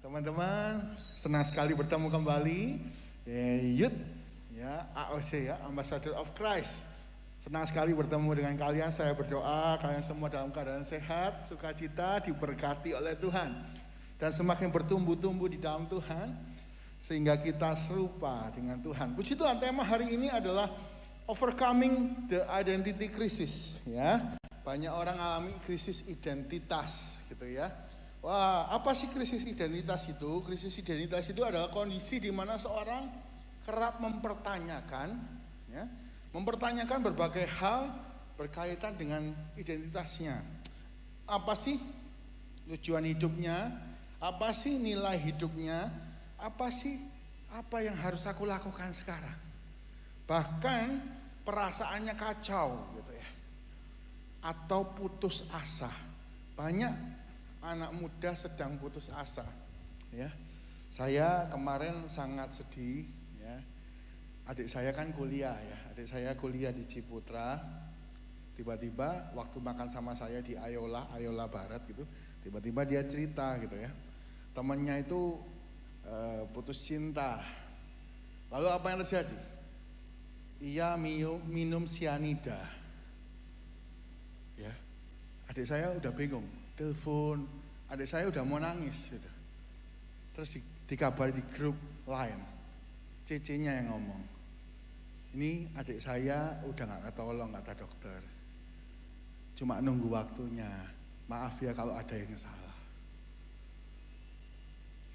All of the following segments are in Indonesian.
Teman-teman, senang sekali bertemu kembali. Youth, ya, AOC ya, Ambassador of Christ. Senang sekali bertemu dengan kalian. Saya berdoa kalian semua dalam keadaan sehat, sukacita, diberkati oleh Tuhan. Dan semakin bertumbuh-tumbuh di dalam Tuhan, sehingga kita serupa dengan Tuhan. Puji Tuhan, tema hari ini adalah overcoming the identity crisis. Ya, banyak orang alami krisis identitas, gitu ya. Wah, apa sih krisis identitas itu? Krisis identitas itu adalah kondisi di mana seorang kerap mempertanyakan, ya, mempertanyakan berbagai hal berkaitan dengan identitasnya. Apa sih tujuan hidupnya? Apa sih nilai hidupnya? Apa sih apa yang harus aku lakukan sekarang? Bahkan perasaannya kacau, gitu ya, atau putus asa. Banyak anak muda sedang putus asa, ya. Saya kemarin sangat sedih, ya. Adik saya kan kuliah, ya. Adik saya kuliah di Ciputra. Tiba-tiba waktu makan sama saya di Ayola Barat gitu, tiba-tiba dia cerita gitu ya. Temannya itu putus cinta. Lalu apa yang terjadi? Ia minum sianida. Ya. Adik saya udah bingung. Telepon, adik saya udah mau nangis gitu. Terus dikabari di grup lain, CC-nya yang ngomong, ini adik saya udah gak ketolong kata dokter, cuma nunggu waktunya, maaf ya kalau ada yang salah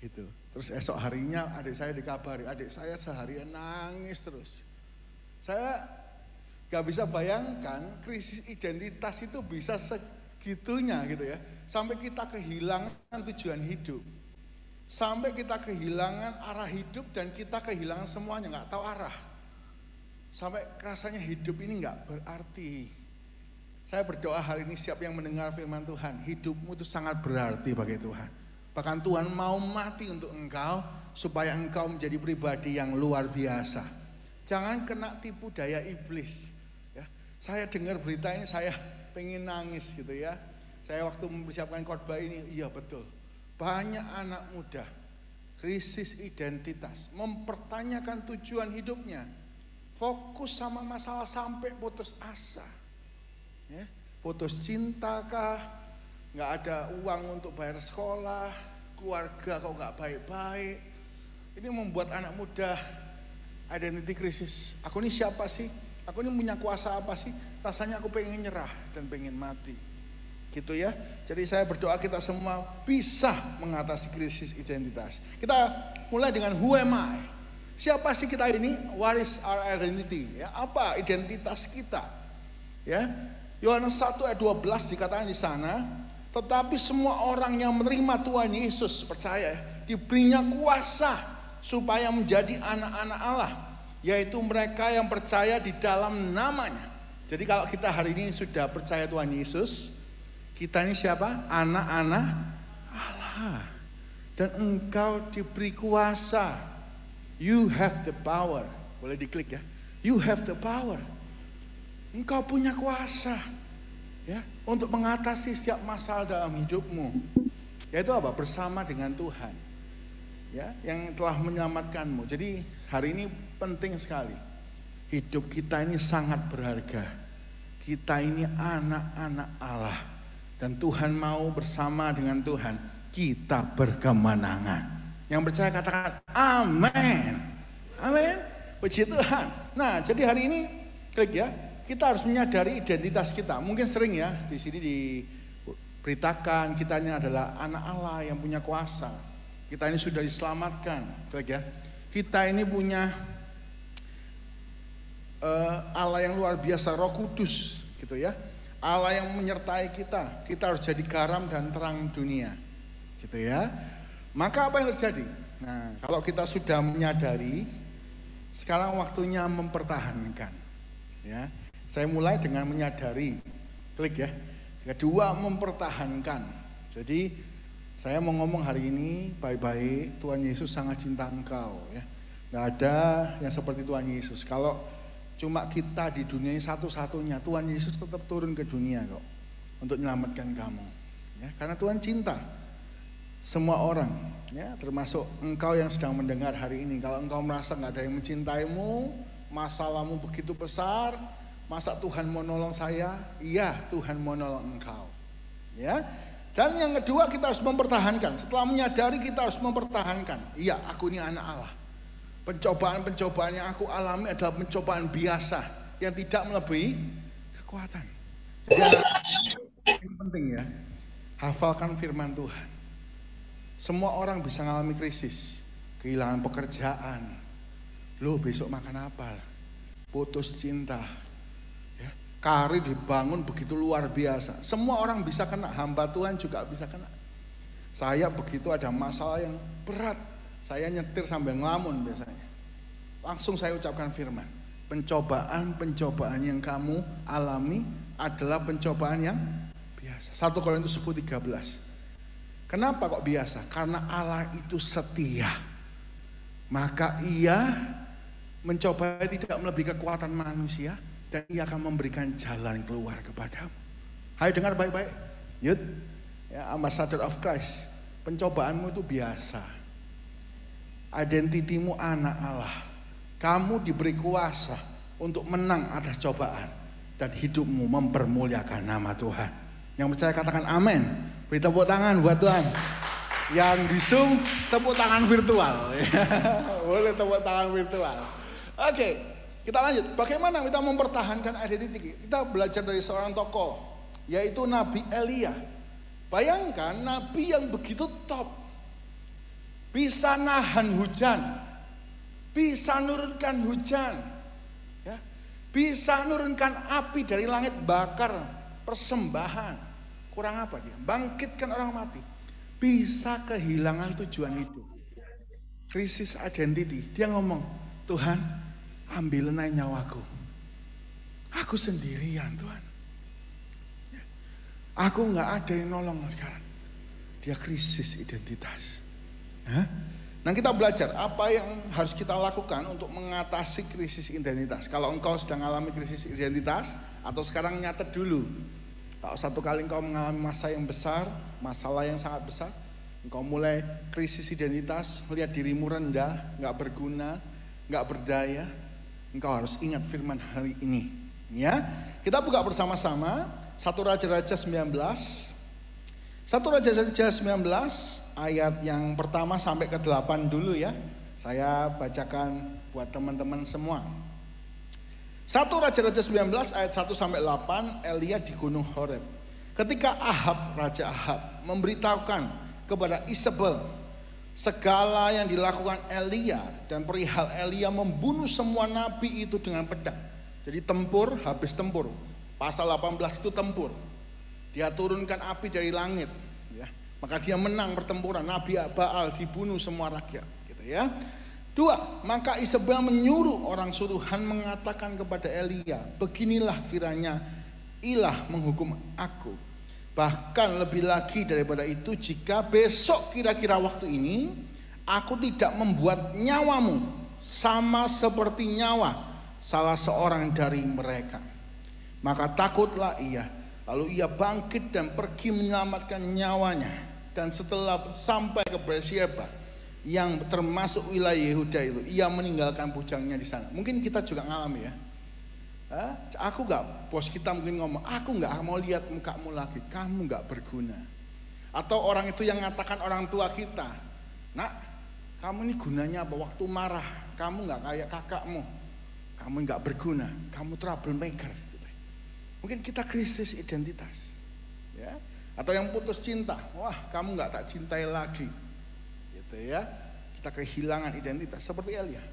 gitu. Terus esok harinya adik saya dikabari, adik saya seharian nangis terus. Saya gak bisa bayangkan krisis identitas itu bisa segitunya gitu ya. Sampai kita kehilangan tujuan hidup, sampai kita kehilangan arah hidup dan kita kehilangan semuanya, nggak tahu arah, sampai rasanya hidup ini nggak berarti. Saya berdoa hari ini siap yang mendengar firman Tuhan, hidupmu itu sangat berarti bagi Tuhan. Bahkan Tuhan mau mati untuk engkau supaya engkau menjadi pribadi yang luar biasa. Jangan kena tipu daya iblis. Ya, saya dengar berita ini saya pengen nangis gitu ya. Saya waktu mempersiapkan khotbah ini, iya betul. Banyak anak muda krisis identitas, mempertanyakan tujuan hidupnya, fokus sama masalah sampai putus asa. Ya, putus cinta kah? Nggak ada uang untuk bayar sekolah, keluarga kok nggak baik-baik. Ini membuat anak muda identity krisis. Aku ini siapa sih? Aku ini punya kuasa apa sih? Rasanya aku pengen nyerah dan pengen mati. Gitu ya. Jadi saya berdoa kita semua bisa mengatasi krisis identitas. Kita mulai dengan who am I? Siapa sih kita ini? What is our identity? Ya, apa identitas kita? Ya. Yohanes 1 ayat 12 dikatakan di sana, tetapi semua orang yang menerima Tuhan Yesus, percaya, diberinya kuasa supaya menjadi anak-anak Allah, yaitu mereka yang percaya di dalam namanya. Jadi kalau kita hari ini sudah percaya Tuhan Yesus, kita ini siapa? Anak-anak Allah. Dan engkau diberi kuasa. You have the power. Boleh diklik ya. You have the power. Engkau punya kuasa, ya, untuk mengatasi setiap masalah dalam hidupmu. Yaitu apa? Bersama dengan Tuhan, ya, yang telah menyelamatkanmu. Jadi hari ini penting sekali. Hidup kita ini sangat berharga. Kita ini anak-anak Allah. Dan Tuhan mau bersama dengan Tuhan kita berkemenangan. Yang percaya katakan amin. Amin. Puji Tuhan. Nah, jadi hari ini klik ya. Kita harus menyadari identitas kita. Mungkin sering ya di sini diberitakan kita ini adalah anak Allah yang punya kuasa. Kita ini sudah diselamatkan. Klik ya. Kita ini punya Allah yang luar biasa, Roh Kudus, gitu ya. Allah yang menyertai kita. Kita harus jadi garam dan terang dunia, gitu ya. Maka apa yang terjadi? Nah, kalau kita sudah menyadari, sekarang waktunya mempertahankan. Ya, saya mulai dengan menyadari. Klik ya. Kedua, mempertahankan. Jadi saya mau ngomong hari ini baik-baik. Tuhan Yesus sangat cinta engkau. Ya, nggak ada yang seperti Tuhan Yesus. Kalau cuma kita di dunia ini satu-satunya, Tuhan Yesus tetap turun ke dunia kok untuk menyelamatkan kamu. Ya, karena Tuhan cinta semua orang. Ya, termasuk engkau yang sedang mendengar hari ini. Kalau engkau merasa nggak ada yang mencintaimu, masalahmu begitu besar, masa Tuhan mau nolong saya? Iya, Tuhan mau nolong engkau. Ya. Dan yang kedua, kita harus mempertahankan. Setelah menyadari, kita harus mempertahankan. Iya, aku ini anak Allah. Pencobaan-pencobaan yang aku alami adalah pencobaan biasa yang tidak melebihi kekuatan. Jadi yang penting ya, hafalkan firman Tuhan. Semua orang bisa mengalami krisis, kehilangan pekerjaan. Loh, besok makan apa? Putus cinta. Ya, karir dibangun begitu luar biasa. Semua orang bisa kena, hamba Tuhan juga bisa kena. Saya begitu ada masalah yang berat, saya nyetir sambil ngelamun biasanya. Langsung saya ucapkan firman. Pencobaan-pencobaan yang kamu alami adalah pencobaan yang biasa. 1 Korintus 10:13. Kenapa kok biasa? Karena Allah itu setia. Maka ia mencoba tidak melebihi kekuatan manusia, dan ia akan memberikan jalan keluar kepadamu. Hai, dengar baik-baik. Yud, ya, ambassador of Christ. Pencobaanmu itu biasa. Identitimu anak Allah. Kamu diberi kuasa untuk menang atas cobaan, dan hidupmu mempermuliakan nama Tuhan. Yang percaya katakan amin. Beri tepuk tangan buat Tuhan. Yang disung tepuk tangan virtual. Boleh tepuk tangan virtual. Oke, kita lanjut. Bagaimana kita mempertahankan identiti? Kita belajar dari seorang tokoh, yaitu Nabi Elia. Bayangkan Nabi yang begitu top, bisa nahan hujan, bisa nurunkan hujan, ya, bisa nurunkan api dari langit bakar persembahan. Kurang apa dia? Bangkitkan orang mati. Bisa kehilangan tujuan hidup. Krisis identity. Dia ngomong, Tuhan, ambillah nyawaku. Aku sendirian, Tuhan. Aku nggak ada yang nolong sekarang. Dia krisis identitas. Nah, kita belajar apa yang harus kita lakukan untuk mengatasi krisis identitas. Kalau engkau sedang mengalami krisis identitas, atau sekarang nyatet dulu. Kalau satu kali engkau mengalami masa yang besar, masalah yang sangat besar, engkau mulai krisis identitas, melihat dirimu rendah, nggak berguna, nggak berdaya, engkau harus ingat firman hari ini. Ya, kita buka bersama-sama 1 Raja-Raja 19. 1 Raja-Raja 19 ayat yang pertama sampai ke 8 dulu ya. Saya bacakan buat teman-teman semua. 1 Raja-Raja 19 ayat 1 sampai 8, Elia di Gunung Horeb. Ketika Raja Ahab memberitahukan kepada Isabel segala yang dilakukan Elia dan perihal Elia membunuh semua nabi itu dengan pedang. Jadi tempur, habis tempur. Pasal 18 itu tempur. Dia turunkan api dari langit, ya. Maka dia menang pertempuran. Nabi Baal dibunuh semua rakyat, gitu ya. 2, maka Isabel menyuruh orang suruhan mengatakan kepada Elia, beginilah kiranya ilah menghukum aku. Bahkan lebih lagi daripada itu, jika besok kira-kira waktu ini aku tidak membuat nyawamu sama seperti nyawa salah seorang dari mereka. Maka takutlah ia. Lalu ia bangkit dan pergi menyelamatkan nyawanya. Dan setelah sampai ke Beersheba, yang termasuk wilayah Yehuda itu, ia meninggalkan bujangnya di sana. Mungkin kita juga ngalami ya. Aku nggak, bos kita mungkin ngomong, aku nggak mau lihat mukamu lagi, kamu nggak berguna. Atau orang itu yang ngatakan orang tua kita, nak, kamu ini gunanya apa? Waktu marah, kamu nggak kayak kakakmu, kamu nggak berguna, kamu troublemaker. Mungkin kita krisis identitas, ya. Atau yang putus cinta, wah kamu nggak tak cintai lagi. Ya, kita kehilangan identitas seperti Elia.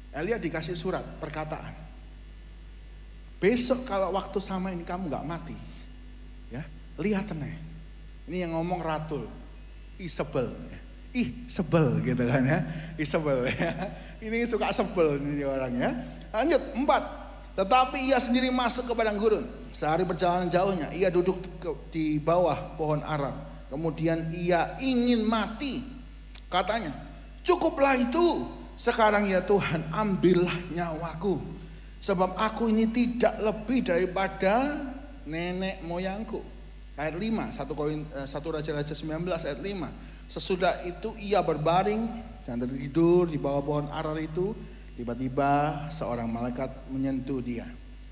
Elia dikasih surat perkataan. Besok kalau waktu sama ini kamu nggak mati, ya lihat nih. Ini yang ngomong Ratul, Isabel, ya. Sebel gitu kan ya, Isabel ya. Ini suka sebel ini orangnya. Lanjut 4. Tetapi ia sendiri masuk ke padang gurun. Sehari perjalanan jauhnya, ia duduk di bawah pohon ara. Kemudian ia ingin mati. Katanya, cukuplah itu. Sekarang ya Tuhan, ambillah nyawaku. Sebab aku ini tidak lebih daripada nenek moyangku. Ayat 5, 1 Raja-Raja 19 ayat 5. Sesudah itu ia berbaring dan tertidur di bawah pohon arar itu. Tiba-tiba seorang malaikat menyentuh dia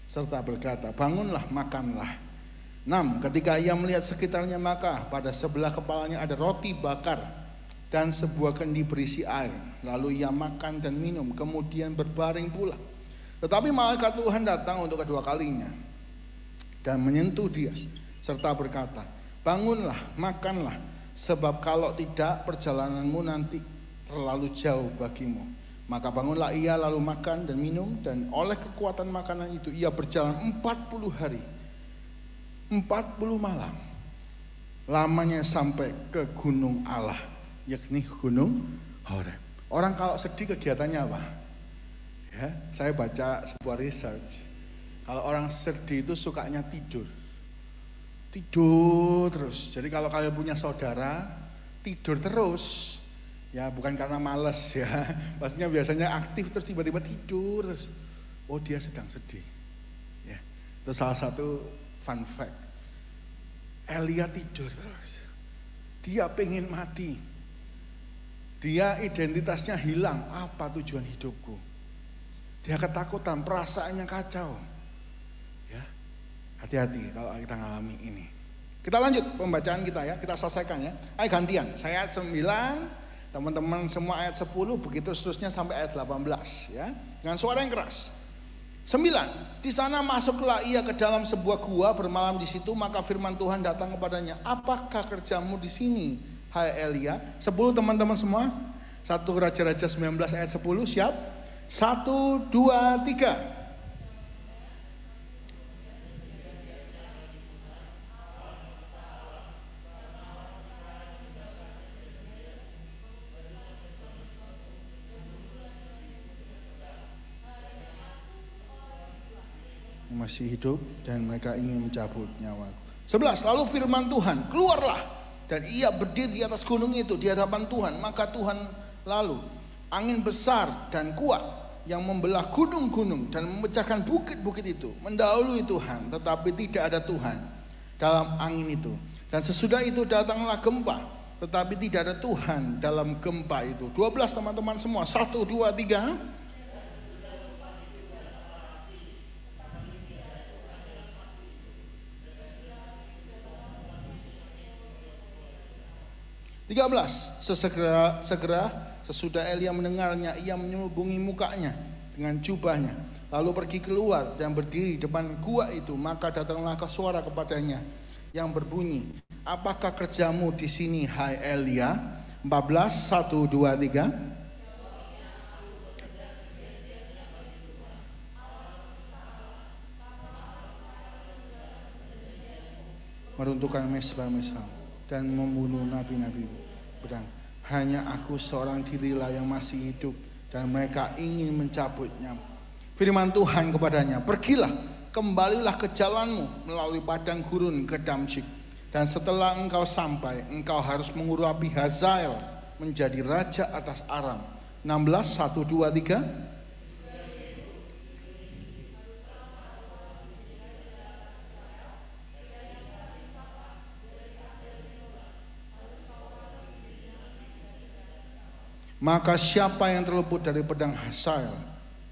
serta berkata, bangunlah, makanlah. 6. Ketika ia melihat sekitarnya, maka pada sebelah kepalanya ada roti bakar dan sebuah kendi berisi air. Lalu ia makan dan minum, kemudian berbaring pula. Tetapi malaikat Tuhan datang untuk kedua kalinya dan menyentuh dia serta berkata, bangunlah, makanlah, sebab kalau tidak perjalananmu nanti terlalu jauh bagimu. Maka bangunlah ia lalu makan dan minum, dan oleh kekuatan makanan itu ia berjalan 40 hari 40 malam lamanya sampai ke gunung Allah, yakni gunung Horeb. Orang kalau sedih kegiatannya apa? Ya, saya baca sebuah research. Kalau orang sedih itu sukanya tidur terus. Jadi kalau kalian punya saudara tidur terus, ya bukan karena males ya, pastinya biasanya aktif terus tiba-tiba tidur terus. Oh, dia sedang sedih. Ya, itu salah satu fun fact. Elia tidur terus. Dia pengen mati. Dia identitasnya hilang. Apa tujuan hidupku? Dia ketakutan, perasaannya kacau. Ya, hati-hati kalau kita ngalami ini. Kita lanjut pembacaan kita ya, kita selesaikan ya. Ayo gantian. Saya ayat 9. Teman-teman semua ayat 10, begitu seterusnya sampai ayat 18 ya. Dengan suara yang keras. 9. Di sana masuklah ia ke dalam sebuah gua, bermalam di situ, maka firman Tuhan datang kepadanya. Apakah kerjamu di sini, hai Elia? 10 teman-teman semua. 1 Raja-Raja 19 ayat 10, siap? 1, 2, 3. Masih hidup dan mereka ingin mencabut nyawaku. 11. Lalu firman Tuhan, keluarlah, dan ia berdiri di atas gunung itu di hadapan Tuhan. Maka Tuhan lalu angin besar dan kuat yang membelah gunung-gunung dan memecahkan bukit-bukit itu mendahului Tuhan, tetapi tidak ada Tuhan dalam angin itu. Dan sesudah itu datanglah gempa, tetapi tidak ada Tuhan dalam gempa itu. 12 teman-teman semua. 1, 2, 3. 13. Segera sesudah Elia mendengarnya, ia menyelubungi mukanya dengan jubahnya, lalu pergi keluar dan berdiri di depan gua itu. Maka datanglah suara kepadanya yang berbunyi, apakah kerjamu di sini, hai Elia? 14. 1, 2, 3. Meruntuhkan mesbah-mesbah dan membunuh nabi-nabi pedang. Hanya aku seorang dirilah yang masih hidup, dan mereka ingin mencabutnya. Firman Tuhan kepadanya, pergilah, kembalilah ke jalanmu melalui padang gurun ke Damsyik, dan setelah engkau sampai, engkau harus mengurapi Hazael menjadi raja atas Aram. 16. 1, 2, 3. Maka siapa yang terluput dari pedang Hazael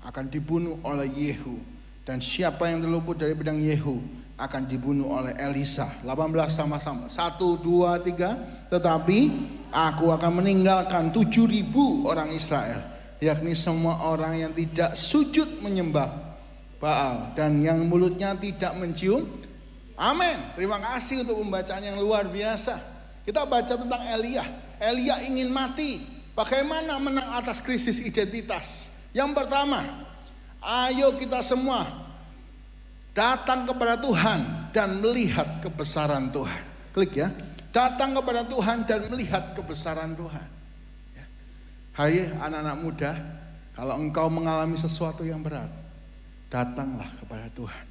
akan dibunuh oleh Yehu, dan siapa yang terluput dari pedang Yehu akan dibunuh oleh Elisa. 18 sama-sama. 1, 2, 3. Tetapi aku akan meninggalkan 7.000 orang Israel, yakni semua orang yang tidak sujud menyembah Baal dan yang mulutnya tidak mencium. Amin. Terima kasih untuk pembacaan yang luar biasa. Kita baca tentang Elia. Elia ingin mati. Bagaimana menang atas krisis identitas? Yang pertama, ayo kita semua datang kepada Tuhan dan melihat kebesaran Tuhan. Klik ya, datang kepada Tuhan dan melihat kebesaran Tuhan. Hai anak-anak muda, kalau engkau mengalami sesuatu yang berat, datanglah kepada Tuhan,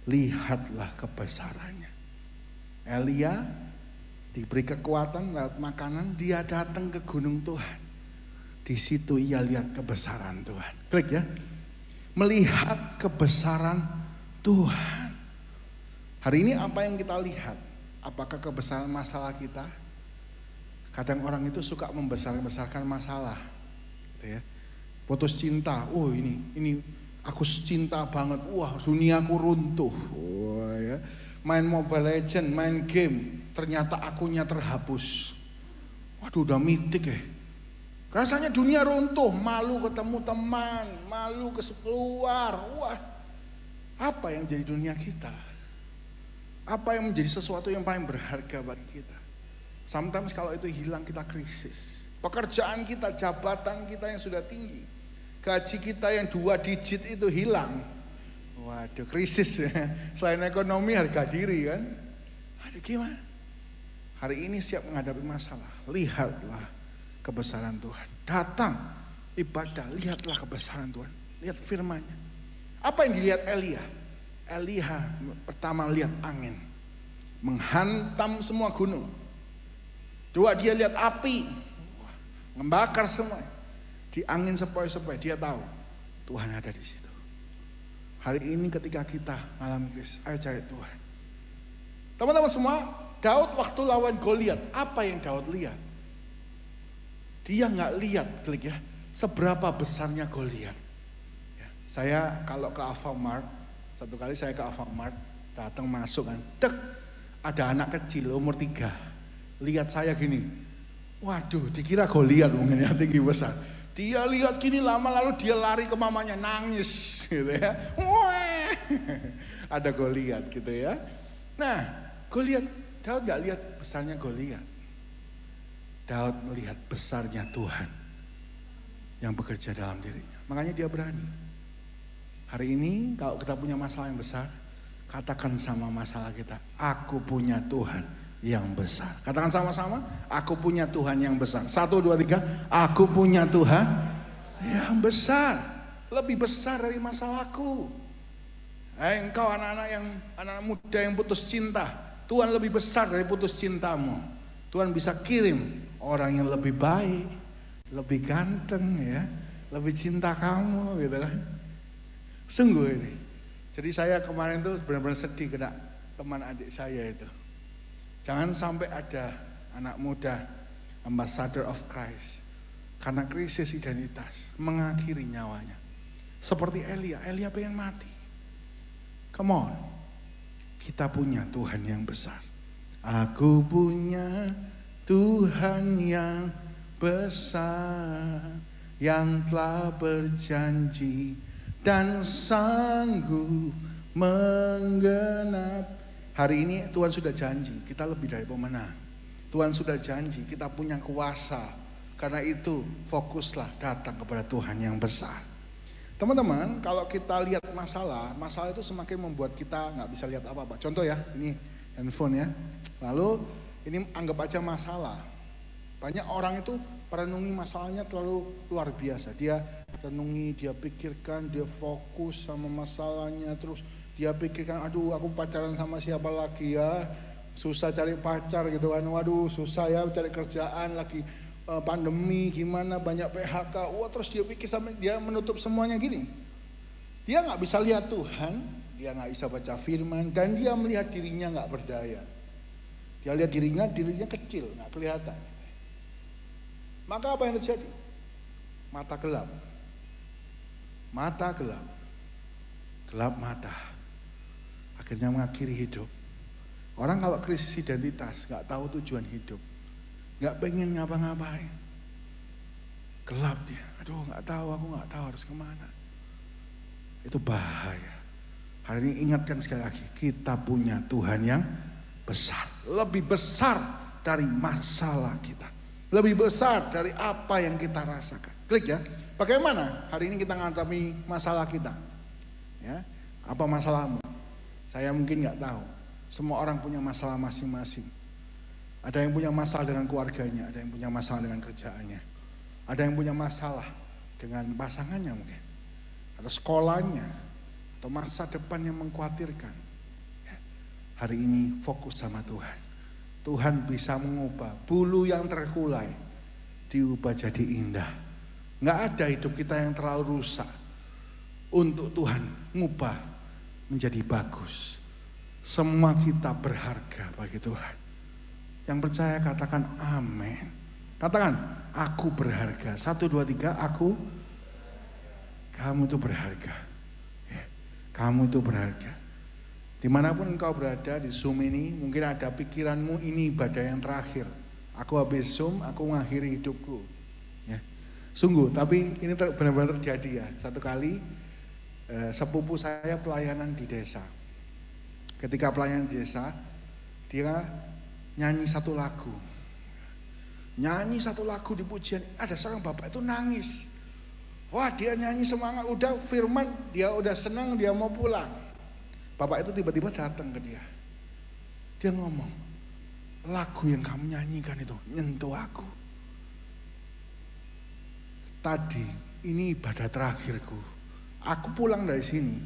lihatlah kebesarannya. Elia diberi kekuatan lewat makanan, dia datang ke gunung Tuhan. Di situ ia lihat kebesaran Tuhan. Klik ya. Melihat kebesaran Tuhan. Hari ini apa yang kita lihat? Apakah kebesaran masalah kita? Kadang orang itu suka membesar-besarkan masalah, gitu ya. Putus cinta, ini aku cinta banget, wah duniaku runtuh, wah ya. Main Mobile Legend, main game, ternyata akunya terhapus. Waduh udah mitik ya. Rasanya dunia runtuh, malu ketemu teman, malu keluar. Wah, apa yang jadi dunia kita? Apa yang menjadi sesuatu yang paling berharga bagi kita? Sometimes kalau itu hilang kita krisis. Pekerjaan kita, jabatan kita yang sudah tinggi, gaji kita yang 2 digit itu hilang. Waduh krisis ya. Selain ekonomi harga diri kan. Aduh gimana? Hari ini siap menghadapi masalah. Lihatlah kebesaran Tuhan. Datang ibadah, lihatlah kebesaran Tuhan. Lihat firman-Nya. Apa yang dilihat Elia? Elia pertama lihat angin menghantam semua gunung. 2 dia lihat api membakar semua. Di angin sepoi-sepoi dia tahu Tuhan ada di situ. Hari ini ketika kita mengalami krisis, ayo cari Tuhan. Teman-teman semua, Daud waktu lawan Goliat, apa yang Daud lihat? Dia nggak lihat, klik ya, seberapa besarnya Goliat. Ya, saya kalau ke Alfamart, satu kali saya ke Alfamart, datang masuk kan, ada anak kecil umur 3, lihat saya gini, waduh, dikira Goliat mungkin ya, tinggi besar. Dia lihat gini lama lalu dia lari ke mamanya nangis, gitu ya. Wah, ada Goliat gitu ya. Nah, Goliat, Daud nggak lihat besarnya Goliat. Daud melihat besarnya Tuhan yang bekerja dalam dirinya. Makanya dia berani. Hari ini kalau kita punya masalah yang besar, katakan sama masalah kita, aku punya Tuhan yang besar. Katakan sama-sama, aku punya Tuhan yang besar. 1, 2, 3, aku punya Tuhan yang besar. Lebih besar dari masalahku. Engkau anak muda yang putus cinta, Tuhan lebih besar dari putus cintamu. Tuhan bisa kirim orang yang lebih baik, lebih ganteng ya, lebih cinta kamu gitu kan. Sungguh ini. Jadi saya kemarin tuh benar-benar sedih kena teman adik saya itu. Jangan sampai ada anak muda ambassador of Christ karena krisis identitas mengakhiri nyawanya. Seperti Elia pengen mati. Come on. Kita punya Tuhan yang besar. Aku punya Tuhan yang besar, yang telah berjanji dan sanggup menggenap. Hari ini Tuhan sudah janji, kita lebih dari pemenang. Tuhan sudah janji, kita punya kuasa. Karena itu fokuslah datang kepada Tuhan yang besar. Teman-teman, kalau kita lihat masalah itu semakin membuat kita nggak bisa lihat apa-apa. Contoh ya, ini handphone ya. Lalu ini anggap aja masalah. Banyak orang itu merenungi masalahnya terlalu luar biasa. Dia renungi, dia pikirkan, dia fokus sama masalahnya. Terus dia pikirkan, aduh aku pacaran sama siapa lagi ya. Susah cari pacar gitu kan. Waduh susah ya cari kerjaan lagi. Pandemi gimana, banyak PHK. Wah terus dia pikir sampai dia menutup semuanya gini. Dia gak bisa lihat Tuhan. Dia gak bisa baca firman. Dan dia melihat dirinya gak berdaya. Dia lihat dirinya kecil, gak kelihatan. Maka apa yang terjadi? Mata gelap. Mata gelap. Gelap mata. Akhirnya mengakhiri hidup. Orang kalau krisis identitas gak tahu tujuan hidup, gak pengen ngapa-ngapain, gelap dia. Aduh gak tahu, aku gak tahu harus kemana. Itu bahaya. Hari ini ingatkan sekali lagi, kita punya Tuhan yang besar. Lebih besar dari masalah kita. Lebih besar dari apa yang kita rasakan. Klik ya. Bagaimana hari ini kita menghadapi masalah kita? Ya, apa masalahmu? Saya mungkin nggak tahu. Semua orang punya masalah masing-masing. Ada yang punya masalah dengan keluarganya, ada yang punya masalah dengan kerjaannya, ada yang punya masalah dengan pasangannya mungkin, atau sekolahnya, atau masa depan yang mengkhawatirkan. Hari ini fokus sama Tuhan. Tuhan bisa mengubah bulu yang terkulai diubah jadi indah. Nggak ada hidup kita yang terlalu rusak untuk Tuhan mengubah menjadi bagus. Semua kita berharga bagi Tuhan. Yang percaya katakan amin. Katakan, aku berharga. 1, 2, 3, aku. Kamu itu berharga. Kamu itu berharga. Dimanapun engkau berada di Zoom ini, mungkin ada pikiranmu ini ibadah yang terakhir. Aku habis Zoom, aku mengakhiri hidupku. Ya. Sungguh, tapi ini benar-benar terjadi ya. Satu kali sepupu saya pelayanan di desa. Ketika pelayanan di desa, dia nyanyi satu lagu. Nyanyi satu lagu di pujian, ada seorang bapak itu nangis. Wah, dia nyanyi semangat, udah firman, dia udah senang, dia mau pulang. Bapak itu tiba-tiba datang ke dia. Dia ngomong, lagu yang kamu nyanyikan itu nyentuh aku. Tadi ini ibadah terakhirku. Aku pulang dari sini,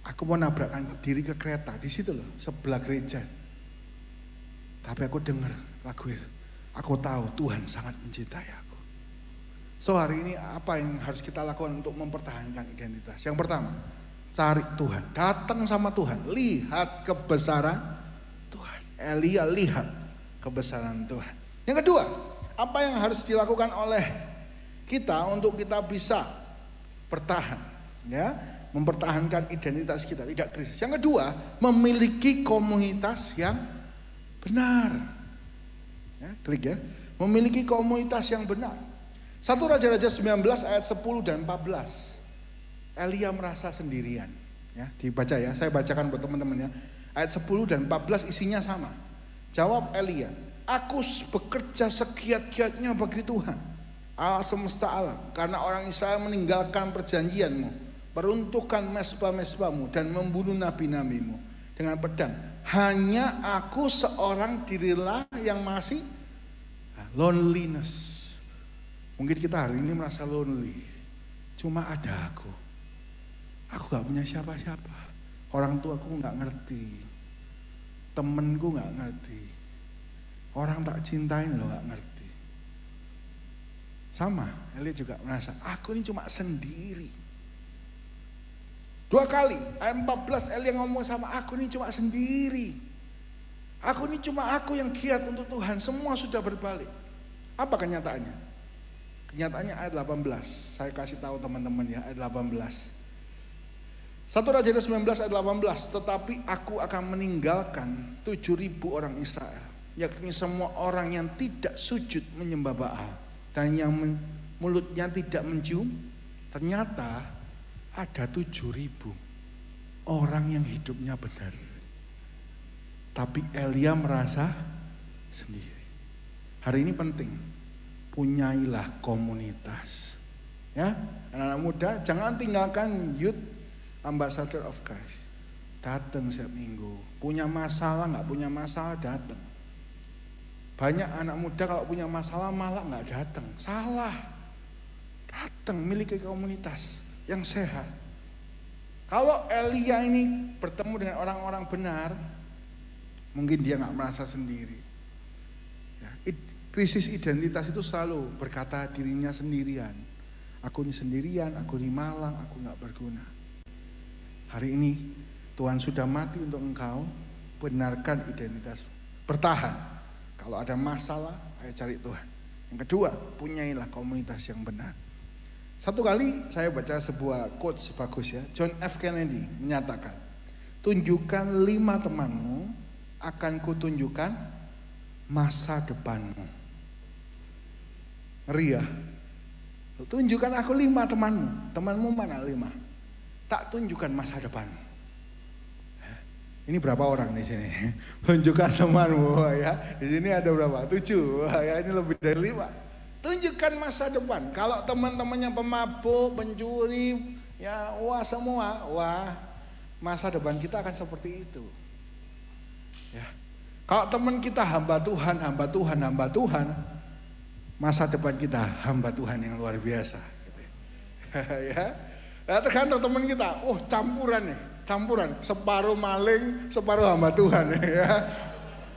aku mau nabrakkan diri ke kereta, di situ loh, sebelah gereja. Tapi aku dengar lagu itu. Aku tahu Tuhan sangat mencintai aku. So hari ini apa yang harus kita lakukan untuk mempertahankan identitas? Yang pertama, cari Tuhan. Datang sama Tuhan. Lihat kebesaran Tuhan. Elia lihat kebesaran Tuhan. Yang kedua, apa yang harus dilakukan oleh kita untuk kita bisa bertahan, ya, mempertahankan identitas kita, tidak krisis. Yang kedua, memiliki komunitas yang benar. Ya, klik ya. Memiliki komunitas yang benar. 1 Raja-Raja 19 ayat 10 dan 14. Elia merasa sendirian. Ya, dibaca ya. Saya bacakan buat teman-teman ya. Ayat 10 dan 14 isinya sama. Jawab Elia, aku bekerja segiat-giatnya bagi Tuhan, Allah semesta alam, karena orang Israel meninggalkan perjanjianmu, meruntuhkan mesbah-mesbahmu dan membunuh nabi-nabimu dengan pedang. Hanya aku seorang dirilah yang masih loneliness. Mungkin kita hari ini merasa lonely. Cuma ada aku. Aku gak punya siapa-siapa. Orang tuaku gak ngerti. Temenku gak ngerti. Orang tak cintain lo gak ngerti. Sama, Elia juga merasa aku ini cuma sendiri. 2 kali, ayat 14 Elia ngomong sama aku ini cuma sendiri. Aku ini cuma aku yang giat untuk Tuhan. Semua sudah berbalik. Apa kenyataannya? Kenyataannya ayat 18. Saya kasih tahu teman-teman ya, ayat 18. 1 Raja-Raja 19 ayat 18. Tetapi aku akan meninggalkan 7.000 orang Israel, yakni semua orang yang tidak sujud menyembah Baal dan yang mulutnya tidak mencium. Ternyata ada 7.000 orang yang hidupnya benar. Tapi Elia merasa sendiri. Hari ini penting, punyailah komunitas. Ya, anak-anak muda jangan tinggalkan youth ambassador of Christ. Datang setiap minggu. Punya masalah nggak punya masalah datang. Banyak anak muda kalau punya masalah malah nggak datang. Salah. Datang, miliki komunitas yang sehat. Kalau Elia ini bertemu dengan orang-orang benar, mungkin dia nggak merasa sendiri. Ya, krisis identitas itu selalu berkata dirinya sendirian. Aku ini sendirian, aku di Malang, aku nggak berguna. Hari ini Tuhan sudah mati untuk engkau, benarkan identitasmu. Bertahan. Kalau ada masalah, ayo cari Tuhan. Yang kedua, punyailah komunitas yang benar. Satu kali saya baca sebuah quotes bagus ya. John F. Kennedy menyatakan, tunjukkan 5 temanmu, akan kutunjukkan masa depanmu. Ngeri ya. Tunjukkan aku 5 temanmu. Temanmu mana 5? Tak tunjukkan masa depanmu. Ini berapa orang di sini? Tunjukkan temanmu ya. Di sini ada berapa? 7. Ya, ini lebih dari 5. Tunjukkan masa depan. Kalau teman-temannya pemabuk, pencuri, ya wah semua, wah masa depan kita akan seperti itu. Ya. Kalau teman kita hamba Tuhan, hamba Tuhan, hamba Tuhan, masa depan kita hamba Tuhan yang luar biasa. Gitu. Ya. Nah, tergantung teman kita. Oh campuran nih, campuran. Separuh maling, separuh hamba Tuhan. Ya.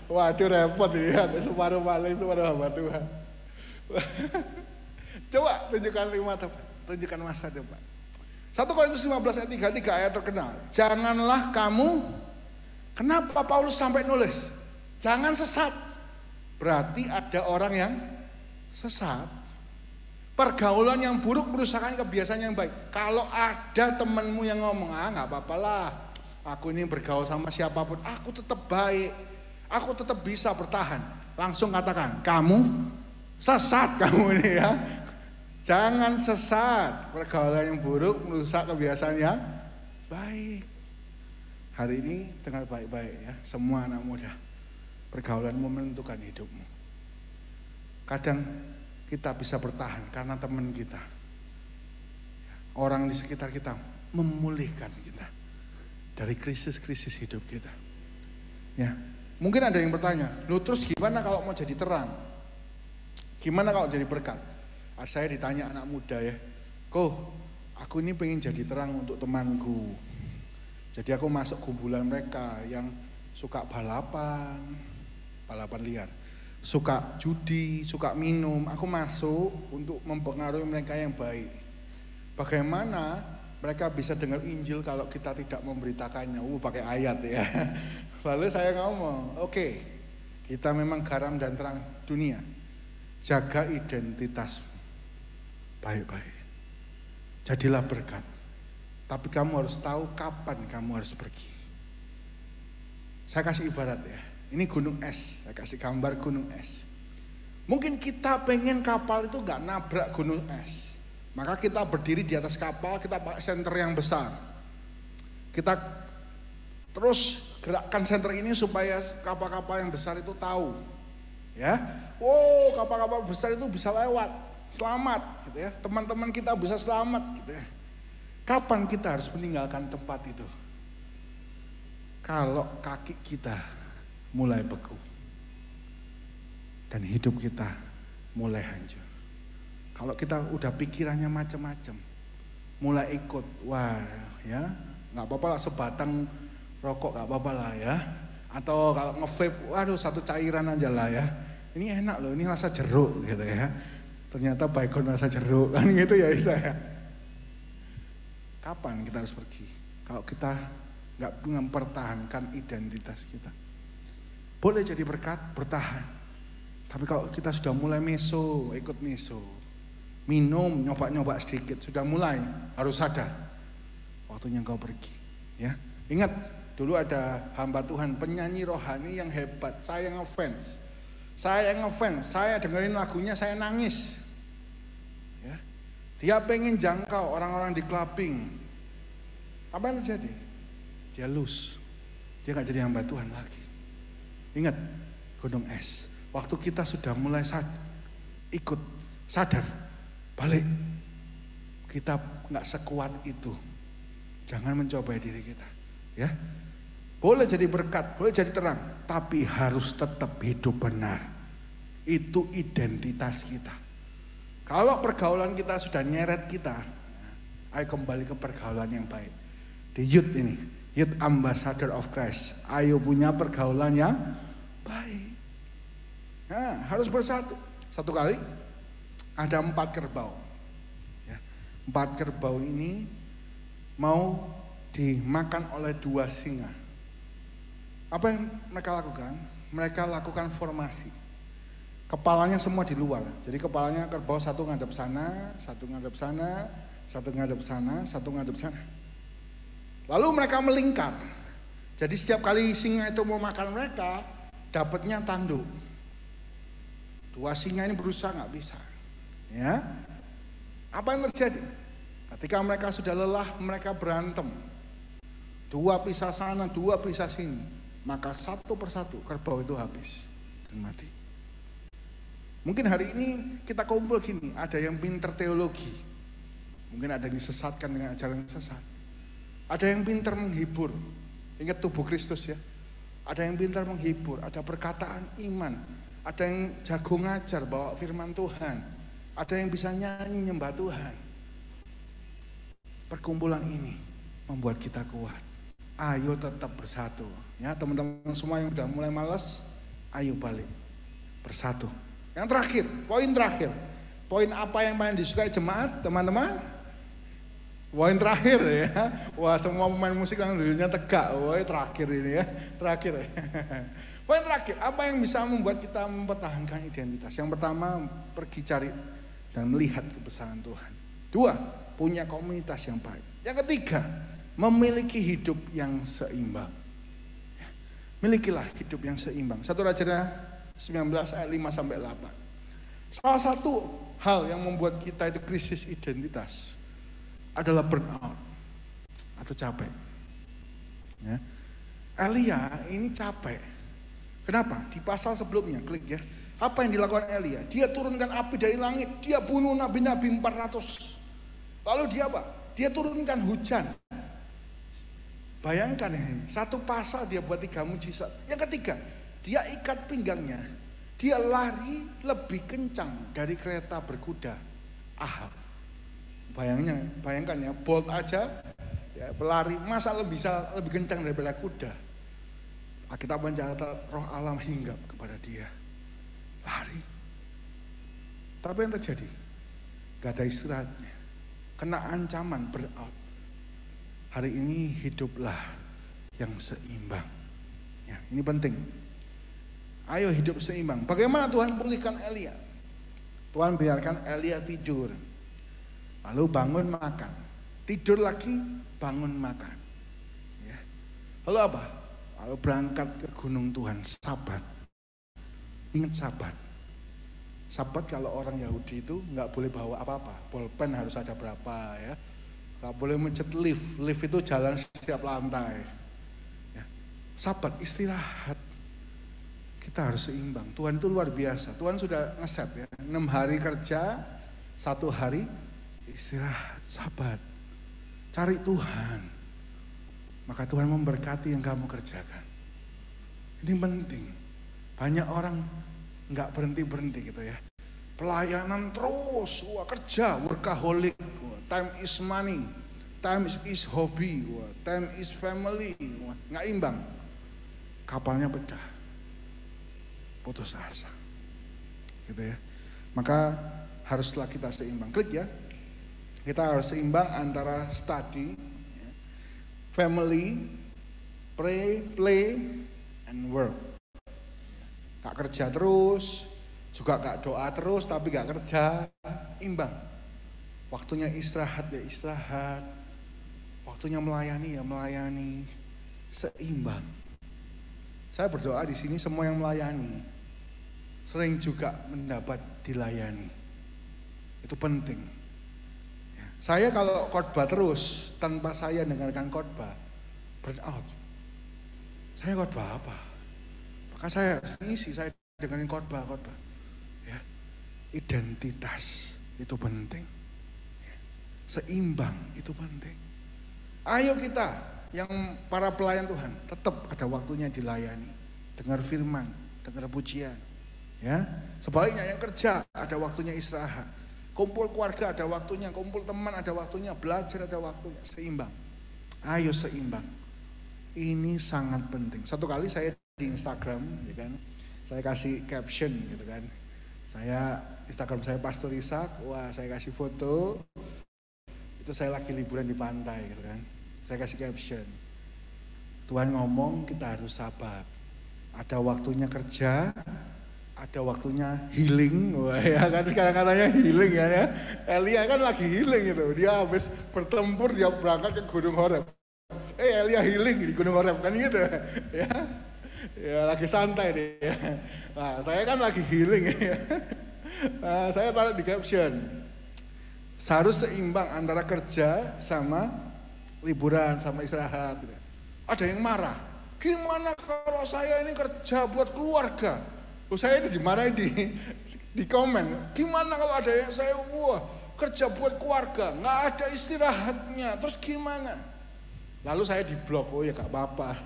Waduh repot ya. Separuh maling, separuh hamba Tuhan. Coba tunjukkan 5 teman, tunjukkan masa depan. 1 Korintus 15 ayat 33 ayat terkenal. Janganlah kamu, kenapa Paulus sampai nulis? Jangan sesat. Berarti ada orang yang sesat. Pergaulan yang buruk merusakkan kebiasaan yang baik. Kalau ada temanmu yang ngomong, nggak apa-apa lah, aku ini bergaul sama siapapun, aku tetap baik, aku tetap bisa bertahan. Langsung katakan, kamu sesat kamu ini ya. Jangan sesat. Pergaulan yang buruk merusak kebiasaan yang baik. Hari ini dengar baik-baik ya, semua anak muda. Pergaulanmu menentukan hidupmu. Kadang kita bisa bertahan karena teman kita, orang di sekitar kita memulihkan kita dari krisis-krisis hidup kita. Ya, mungkin ada yang bertanya, loh terus gimana kalau mau jadi terang? Gimana kalau jadi berkat? Saya ditanya anak muda ya, aku ini pengen jadi terang untuk temanku. Jadi aku masuk kumpulan mereka yang suka balapan liar, suka judi, suka minum. Aku masuk untuk mempengaruhi mereka yang baik. Bagaimana mereka bisa dengar Injil kalau kita tidak memberitakannya? Pakai ayat ya. Lalu saya ngomong, oke, kita memang garam dan terang dunia. Jaga identitasmu baik-baik. Jadilah berkat. Tapi kamu harus tahu kapan kamu harus pergi. Saya kasih ibarat ya. Ini gunung es, saya kasih gambar gunung es. Mungkin kita pengen kapal itu gak nabrak gunung es. Maka kita berdiri di atas kapal, kita pakai senter yang besar. Kita terus gerakkan senter ini supaya kapal-kapal yang besar itu tahu. Ya, kapal-kapal besar itu bisa lewat, selamat gitu ya. Teman-teman kita bisa selamat gitu ya. Kapan kita harus meninggalkan tempat itu? Kalau kaki kita mulai beku dan hidup kita mulai hancur. Kalau kita udah pikirannya macam-macam, mulai ikut, ya nggak apa-apa lah sebatang rokok nggak apa-apa lah ya. Atau kalau nge-vape, satu cairan aja lah ya. Ini enak loh, ini rasa jeruk gitu ya. Ternyata baygon rasa jeruk kan gitu ya Isa ya. Kapan kita harus pergi? Kalau kita nggak mempertahankan identitas kita. Boleh jadi berkat, bertahan. Tapi kalau kita sudah mulai ikut meso, minum, nyoba-nyoba sedikit, sudah mulai, harus sadar. Waktunya engkau pergi. Ya, ingat, dulu ada hamba Tuhan, penyanyi rohani yang hebat, saya ngefans. Saya dengerin lagunya, saya nangis. Ya, dia pengen jangkau orang-orang di clubbing. Apa yang terjadi? Dia lose. Dia gak jadi hamba Tuhan lagi. Ingat, gunung es. Waktu kita sudah mulai sadar, balik. Kita gak sekuat itu. Jangan mencobai diri kita. Ya, boleh jadi berkat, boleh jadi terang, tapi harus tetap hidup benar. Itu identitas kita. Kalau pergaulan kita sudah nyeret kita, ayo kembali ke pergaulan yang baik. Di youth ini, youth ambassador of Christ, ayo punya pergaulan yang baik. Nah, harus bersatu. Satu kali ada 4 kerbau. Ya, 4 kerbau ini mau dimakan oleh 2 singa. Apa yang mereka lakukan? Mereka lakukan formasi. Kepalanya semua di luar. Jadi kepalanya kerbau satu ngadep sana, satu ngadep sana, satu ngadep sana, satu ngadep sana. Lalu mereka melingkar. Jadi setiap kali singa itu mau makan mereka, dapatnya tanduk. 2 singa ini berusaha nggak bisa. Ya, apa yang terjadi? Ketika mereka sudah lelah, mereka berantem. 2 pisah sana, 2 pisah sini. Maka satu persatu kerbau itu habis dan mati. Mungkin hari ini kita kumpul gini, ada yang pinter teologi. Mungkin ada yang disesatkan dengan ajaran sesat. Ada yang pinter menghibur. Ingat tubuh Kristus ya. Ada yang pinter menghibur, ada perkataan iman. Ada yang jago ngajar, bawa firman Tuhan. Ada yang bisa nyanyi nyembah Tuhan. Perkumpulan ini membuat kita kuat. Ayo tetap bersatu. Ya, teman-teman semua yang udah mulai malas, ayo balik. Bersatu. Yang terakhir, poin terakhir. Poin apa yang paling disukai jemaat, teman-teman? Poin terakhir ya. Wah, semua pemain musik yang dulunya tegak. Wah, terakhir ini ya. Terakhir. Poin terakhir, apa yang bisa membuat kita mempertahankan identitas? Yang pertama, pergi cari dan melihat kebesaran Tuhan. 2, punya komunitas yang baik. Yang ketiga, memiliki hidup yang seimbang. Milikilah hidup yang seimbang. 1 Raja 19 ayat 5-8. Salah satu hal yang membuat kita itu krisis identitas adalah burnout atau capek. Ya. Elia ini capek. Kenapa? Di pasal sebelumnya, klik ya. Apa yang dilakukan Elia? Dia turunkan api dari langit. Dia bunuh nabi-nabi 400. Lalu dia apa? Dia turunkan hujan. Bayangkan ini, satu pasal dia buat 3 mujizat. Yang ketiga, dia ikat pinggangnya. Dia lari lebih kencang dari kereta berkuda Ahab. Bayangkan ya, Bolt aja ya, pelari masa bisa lebih kencang daripada kuda. Alkitab mencatat roh Allah hinggap kepada dia. Lari. Tapi yang terjadi? Gak ada istirahatnya. Kena ancaman burnout. Hari ini hiduplah yang seimbang. Ya, ini penting. Ayo hidup seimbang. Bagaimana Tuhan pulihkan Elia? Tuhan biarkan Elia tidur. Lalu bangun makan. Tidur lagi, bangun makan. Ya. Lalu apa? Lalu berangkat ke gunung Tuhan, Sabat. Ingat Sabat. Sabat kalau orang Yahudi itu nggak boleh bawa apa-apa. Pulpen harus ada berapa ya. Nggak boleh mencet lift. Lift itu jalan setiap lantai. Ya. Sabat, istirahat. Kita harus seimbang. Tuhan itu luar biasa. Tuhan sudah ngeset ya. 6 hari kerja, 1 hari istirahat. Sabat. Cari Tuhan. Maka Tuhan memberkati yang kamu kerjakan. Ini penting. Banyak orang nggak berhenti-berhenti gitu ya. Pelayanan terus, wah kerja, workaholic, wah, time is money, time is hobby, wah, time is family, wah, nggak imbang. Kapalnya pecah, putus asa, gitu ya. Maka haruslah kita seimbang. Klik ya. Kita harus seimbang antara study, family, pray, play, and work. Gak kerja terus, juga gak doa terus, tapi gak kerja, imbang. Waktunya istirahat ya istirahat, waktunya melayani ya melayani, seimbang. Saya berdoa di sini semua yang melayani, sering juga mendapat dilayani. Itu penting. Saya kalau khotbah terus tanpa saya dengarkan khotbah, burn out. Saya khotbah apa? Maka saya isi, saya dengerin khotbah. Ya. Identitas itu penting. Seimbang itu penting. Ayo kita yang para pelayan Tuhan tetap ada waktunya dilayani, dengar firman, dengar pujian. Ya. Sebaliknya yang kerja ada waktunya istirahat. Kumpul keluarga ada waktunya, kumpul teman ada waktunya, belajar ada waktunya, seimbang. Ayo seimbang. Ini sangat penting. Satu kali saya di Instagram, ya kan, saya kasih caption gitu kan. Instagram saya Pastor Ishak, wah saya kasih foto. Itu saya lagi liburan di pantai gitu kan. Saya kasih caption. Tuhan ngomong kita harus sabar. Ada waktunya kerja, ada waktunya healing, wah ya kan kadang-kadangnya healing ya. Elia kan lagi healing gitu, dia habis bertempur dia berangkat ke Gunung Horeb. Elia healing di Gunung Horeb kan gitu, ya lagi santai dia. Nah saya kan lagi healing ya. Nah, saya taruh di caption, harus seimbang antara kerja sama liburan sama istirahat. Ada yang marah, gimana kalau saya ini kerja buat keluarga? Saya itu dimarahin di komen. Gimana kalau ada yang saya kerja buat keluarga, nggak ada istirahatnya, terus gimana? Lalu saya di blok, oh ya gak apa-apa,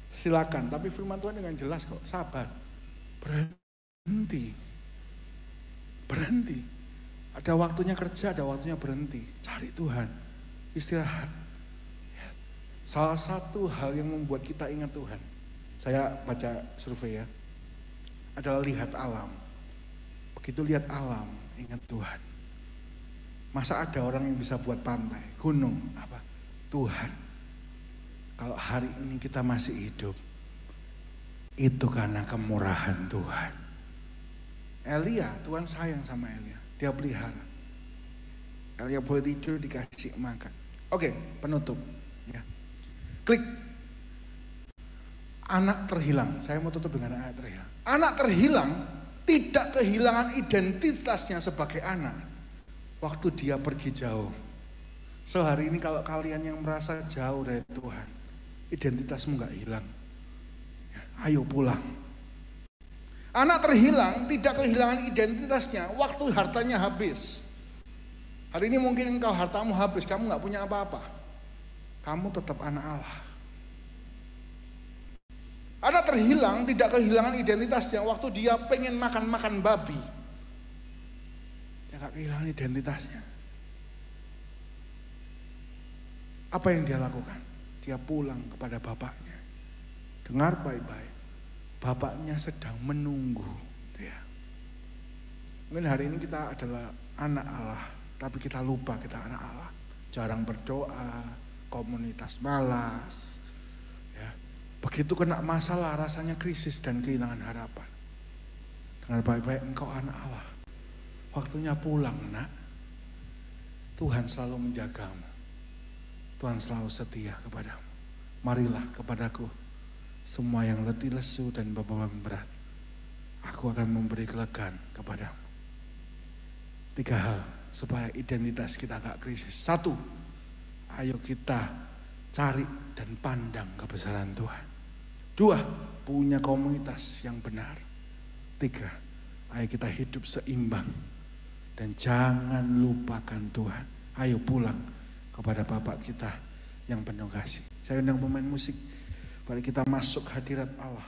silakan. Tapi firman Tuhan dengan jelas kok, sabar, berhenti. Ada waktunya kerja, ada waktunya berhenti. Cari Tuhan, istirahat. Salah satu hal yang membuat kita ingat Tuhan, saya baca survei ya, adalah lihat alam. Begitu lihat alam, ingat Tuhan. Masa ada orang yang bisa buat pantai, gunung, apa? Tuhan. Kalau hari ini kita masih hidup, Itu karena kemurahan Tuhan. Elia, Tuhan sayang sama Elia. Dia pelihara. Elia boleh tidur, dikasih makan. Oke, penutup. Ya. Klik. Anak terhilang. Saya mau tutup dengan anak terhilang. Anak terhilang tidak kehilangan identitasnya sebagai anak waktu dia pergi jauh. So hari ini kalau kalian yang merasa jauh dari Tuhan, identitasmu gak hilang. Ayo pulang. Anak terhilang tidak kehilangan identitasnya waktu hartanya habis. Hari ini mungkin engkau hartamu habis, kamu gak punya apa-apa. Kamu tetap anak Allah. Anak terhilang tidak kehilangan identitasnya waktu dia pengen makan babi. Dia gak kehilangan identitasnya. Apa yang dia lakukan? Dia pulang kepada bapaknya. Dengar baik-baik. Bapaknya sedang menunggu dia. Mungkin hari ini kita adalah anak Allah, tapi kita lupa kita anak Allah. Jarang berdoa, komunitas malas. Ya. Begitu kena masalah rasanya krisis dan kehilangan harapan. Dengar baik-baik, engkau anak Allah. Waktunya pulang, nak. Tuhan selalu menjagamu. Tuhan selalu setia kepadamu. Marilah kepadaku semua yang letih lesu dan beban berat. Aku akan memberi kelegaan kepadamu. 3 hal supaya identitas kita gak krisis. 1, ayo kita cari dan pandang kebesaran Tuhan. 2, punya komunitas yang benar. 3, ayo kita hidup seimbang. Dan jangan lupakan Tuhan. Ayo pulang kepada Bapak kita yang penuh kasih. Saya undang pemain musik. Mari kita masuk hadirat Allah.